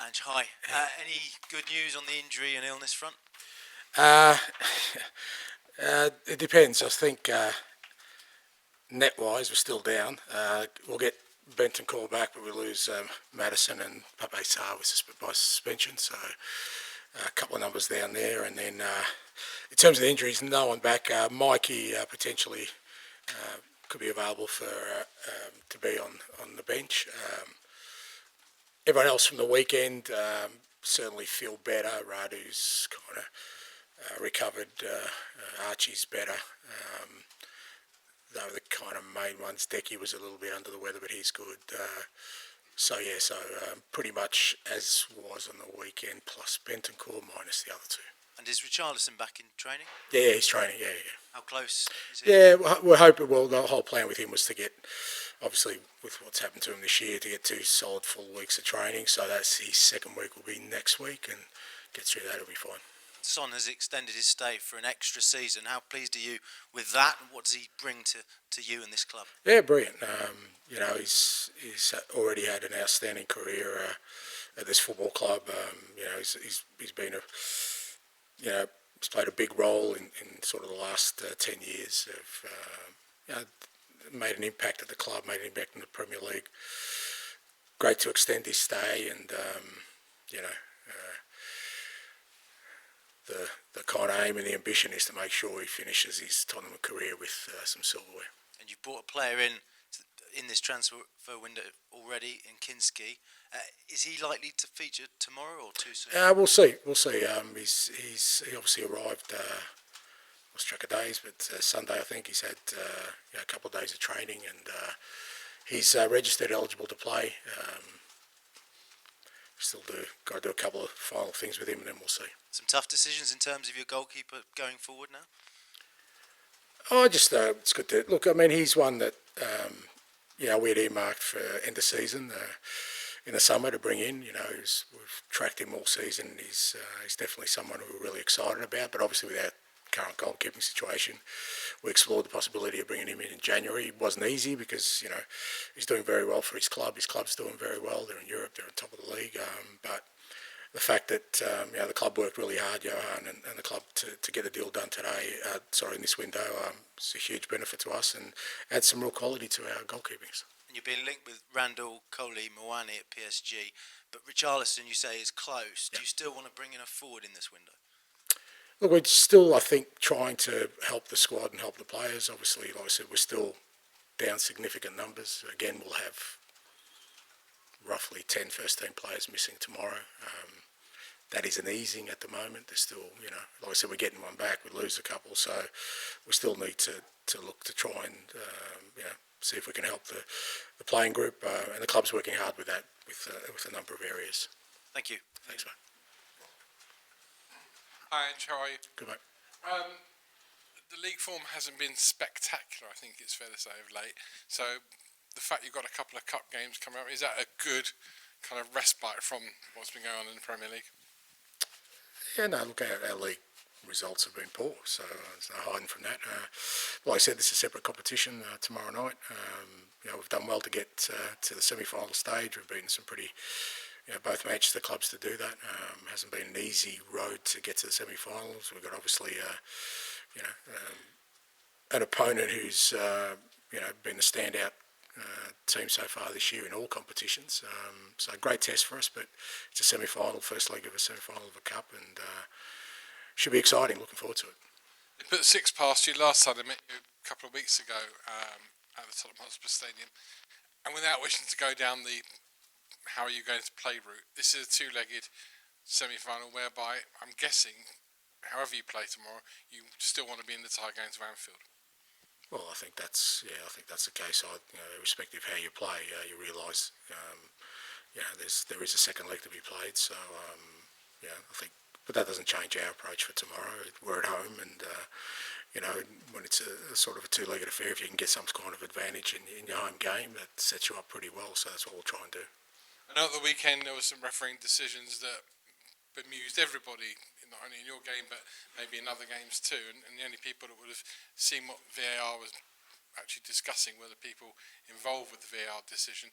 Ange, hi. Any good news on the injury and illness front? It depends. I think net-wise we're still down. We'll get Benton call back, but we lose Madison and Pape Sarr by suspension. So a couple of numbers down there. And then in terms of the injuries, no one back. Mikey potentially could be available for to be on the bench. Everyone else from the weekend certainly feel better. Radu's kind of recovered. Archie's better. They were the kind of main ones. Decky was a little bit under the weather, but he's good. So pretty much as was on the weekend, plus Bentoncourt minus the other two. And is Richarlison back in training? Yeah, he's training, yeah. How close is he? Yeah, we're hoping, well, the whole plan with him was to get, obviously, with what's happened to him this year, to get 2 solid full weeks of training. So that's his second week will be next week, and get through that, it'll be fine. Son has extended his stay for an extra season. How pleased are you with that, and what does he bring to you and this club? Yeah, brilliant. He's already had an outstanding career at this football club. He's been he's played a big role in sort of the last 10 years of made an impact at the club, made an impact in the Premier League. Great to extend his stay, and the kind of aim and the ambition is to make sure he finishes his Tottenham career with some silverware. And you've brought a player in this transfer window already in Kinsky. Is he likely to feature tomorrow or too soon? We'll see. He obviously arrived. Lost track of days, but Sunday I think he's had a couple of days of training, and he's registered eligible to play. Still got to do a couple of final things with him, and then we'll see. Some tough decisions in terms of your goalkeeper going forward now? It's good to look. I mean, he's one that we had earmarked for end of season in the summer to bring in. We've tracked him all season. He's definitely someone who we're really excited about. But obviously, with our current goalkeeping situation, we explored the possibility of bringing him in January. It wasn't easy because he's doing very well for his club. His club's doing very well. They're in Europe. They're on top of the league. But the fact that the club worked really hard, Johan, and the club to get the deal done today, in this window, it's a huge benefit to us and adds some real quality to our goalkeeping. And you've been linked with Randall Coley-Moani at PSG, but Richarlison, you say, is close. Yep. Do you still want to bring in a forward in this window? Look, we're still, I think, trying to help the squad and help the players. Obviously, like I said, we're still down significant numbers. Again, we'll have roughly 10 first-team players missing tomorrow. That isn't easing at the moment. There's still, like I said, we're getting one back. We lose a couple, so we still need to look to try and see if we can help the playing group. And the club's working hard with that, with a number of areas. Thank you. Thanks, mate. Hi, Ange, how are you? Good, mate. The league form hasn't been spectacular, I think it's fair to say, of late. So the fact you've got a couple of cup games coming up, is that a good kind of respite from what's been going on in the Premier League? Yeah, no, look, our league results have been poor, so there's no hiding from that. Like I said, this is a separate competition tomorrow night. We've done well to get to the semi-final stage. We've beaten some pretty... both Manchester clubs to do that. Hasn't been an easy road to get to the semi-finals. We've got obviously, an opponent who's, been the standout team so far this year in all competitions. So a great test for us, but it's a semi-final, first leg of a semi-final of a cup, and should be exciting. Looking forward to it. They put 6 past you last time they met you a couple of weeks ago at the Tottenham Hotspur Stadium, and without wishing to go down the how are you going to play route, this is a 2-legged semi-final whereby I'm guessing, however you play tomorrow, you still want to be in the tie going to Anfield. Well, I think that's the case. Irrespective of how you play, you realise there is a second leg to be played. So I think, but that doesn't change our approach for tomorrow. We're at home, and when it's a sort of a 2-legged affair, if you can get some kind of advantage in your home game, that sets you up pretty well. So that's what we'll try and do. I know at the weekend there were some refereeing decisions that bemused everybody, not only in your game but maybe in other games too, and the only people that would have seen what VAR was actually discussing were the people involved with the VAR decision.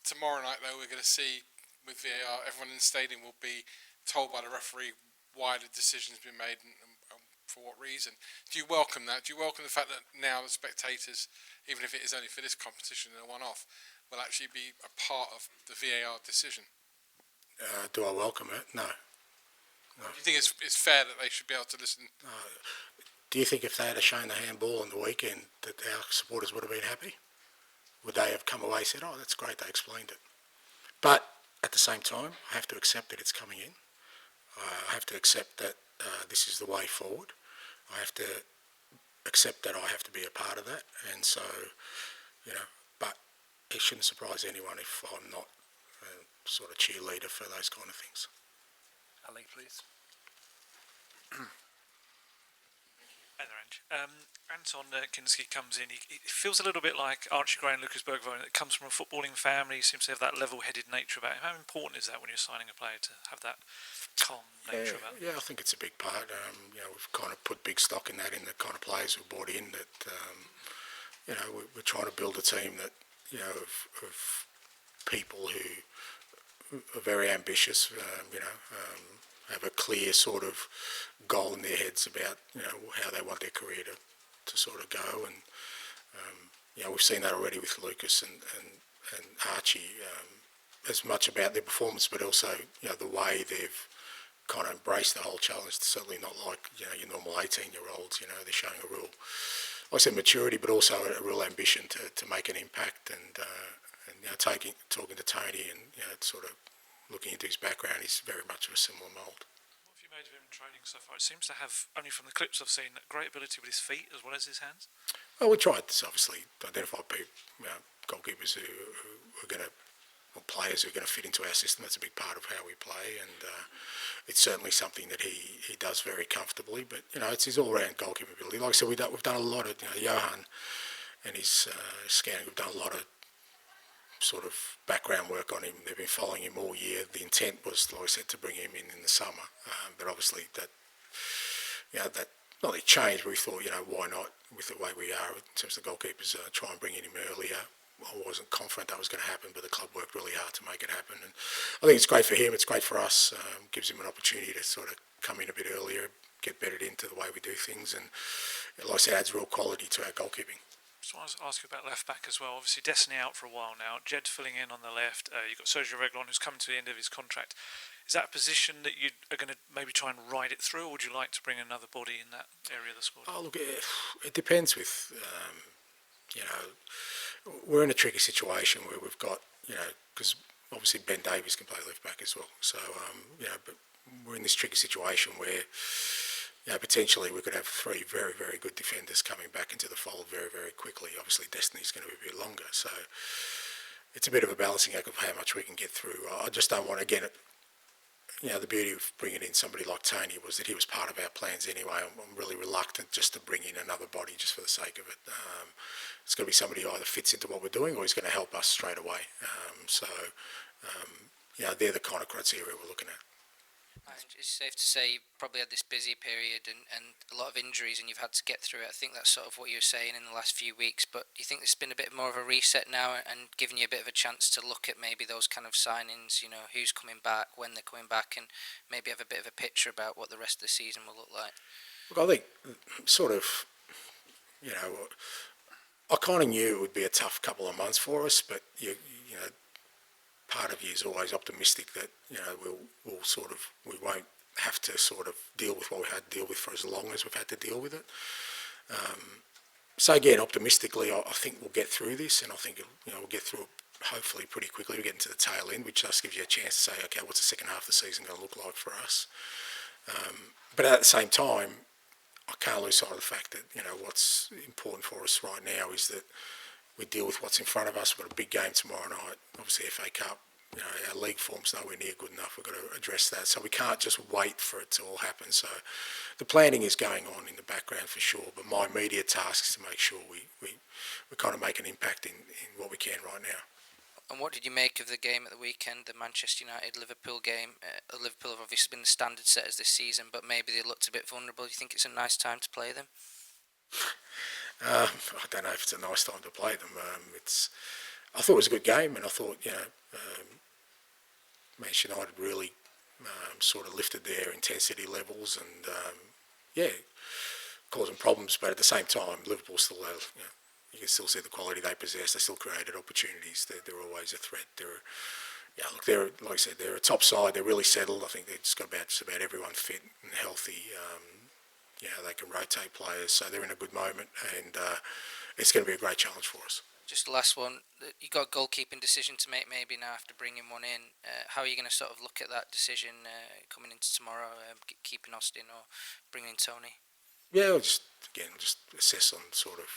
Tomorrow night though, we're going to see with VAR, everyone in the stadium will be told by the referee why the decision's been made and for what reason. Do you welcome that? Do you welcome the fact that now the spectators, even if it is only for this competition and a one-off, will actually be a part of the VAR decision? Do I welcome it? No. Do you think it's fair that they should be able to listen? Do you think if they had shown the handball on the weekend that our supporters would have been happy? Would they have come away and said, oh, that's great, they explained it? But at the same time, I have to accept that it's coming in. I have to accept that this is the way forward. I have to accept that I have to be a part of that. And so, but it shouldn't surprise anyone if I'm not a sort of cheerleader for those kind of things. Ali, please. Hi there, Ange. Anton Kinsky comes in. He feels a little bit like Archie Gray and Lucas Bergwijn. It comes from a footballing family. He seems to have that level-headed nature about him. How important is that when you're signing a player to have that calm nature about him? Yeah, I think it's a big part. We've kind of put big stock in that, in the kind of players we've brought in. That we're trying to build a team that of people who are very ambitious. Have a clear sort of goal in their heads about how they want their career to sort of go, and we've seen that already with Lucas and Archie, as much about their performance, but also the way they've kind of embraced the whole challenge. It's certainly not like your normal 18-year-olds. They're showing a real, like I said, maturity, but also a real ambition to make an impact, and talking to Tony and sort of looking into his background, he's very much of a similar mould. What have you made of him in training so far? It seems to have, only from the clips I've seen, great ability with his feet as well as his hands. Well, we tried to obviously identify people, goalkeepers who are going to, or players who are going to fit into our system. That's a big part of how we play, and it's certainly something that he does very comfortably. But it's his all-round goalkeeping ability. Like I said, we've done a lot of Johan and his scanning. We've done a lot of sort of background work on him. They've been following him all year. The intent was, like I said, to bring him in the summer, but obviously that not only changed, but we thought, why not, with the way we are in terms of goalkeepers, try and bring in him earlier. I wasn't confident that was going to happen, but the club worked really hard to make it happen, and I think it's great for him, it's great for us. Gives him an opportunity to sort of come in a bit earlier, get bedded into the way we do things, and like I said, adds real quality to our goalkeeping. Just want to ask you about left back as well. Obviously, Destiny out for a while now. Jed filling in on the left. You've got Sergio Reguilon, who's coming to the end of his contract. Is that a position that you are going to maybe try and ride it through, or would you like to bring another body in that area of the squad? Oh, look, it depends with, we're in a tricky situation where we've got, because obviously Ben Davies can play left back as well. So, but we're in this tricky situation where, potentially we could have three very, very good defenders coming back into the fold very, very quickly. Obviously, Destiny's going to be a bit longer, so it's a bit of a balancing act of how much we can get through. I just don't want to get it. The beauty of bringing in somebody like Tony was that he was part of our plans anyway. I'm really reluctant just to bring in another body just for the sake of it. It's going to be somebody who either fits into what we're doing or he's going to help us straight away. They're the kind of criteria we're looking at. It's safe to say you probably had this busy period and a lot of injuries and you've had to get through it. I think that's sort of what you were saying in the last few weeks, but do you think there's been a bit more of a reset now and giving you a bit of a chance to look at maybe those kind of signings, who's coming back, when they're coming back, and maybe have a bit of a picture about what the rest of the season will look like? Look, I think sort of, I kind of knew it would be a tough couple of months for us, but part of you is always optimistic that we won't have to sort of deal with what we had to deal with for as long as we've had to deal with it. So again, optimistically, I think we'll get through this, and I think we'll get through it hopefully pretty quickly. We're getting to the tail end, which just gives you a chance to say, okay, what's the second half of the season going to look like for us? But at the same time, I can't lose sight of the fact that what's important for us right now is that we deal with what's in front of us. We've got a big game tomorrow night. Obviously, FA Cup. Our league form's nowhere near good enough. We've got to address that. So we can't just wait for it to all happen. So the planning is going on in the background for sure. But my immediate task is to make sure we kind of make an impact in what we can right now. And what did you make of the game at the weekend, the Manchester United-Liverpool game? Liverpool have obviously been the standard setters this season, but maybe they looked a bit vulnerable. Do you think it's a nice time to play them? I don't know if it's a nice time to play them. I thought it was a good game, and I thought, Manchester United really sort of lifted their intensity levels and, causing problems. But at the same time, Liverpool still have, you can still see the quality they possess. They still created opportunities. They're always a threat. They're like I said, they're a top side. They're really settled. I think they've just got just about everyone fit and healthy. They can rotate players, so they're in a good moment, and it's going to be a great challenge for us. Just the last one. You got a goalkeeping decision to make maybe now after bringing one in. How are you going to sort of look at that decision coming into tomorrow, keeping Austin or bringing in Tony? Yeah, we'll just assess on sort of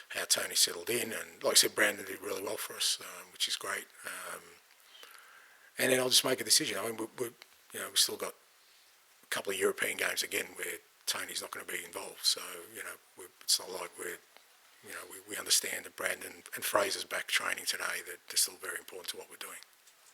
how Tony settled in, and like I said, Brandon did really well for us, which is great. And then I'll just make a decision. I mean, we've still got a couple of European games again where Tony's not going to be involved. So it's not like we understand that Brandon and Fraser's back training today. That they're still very important to what we're doing.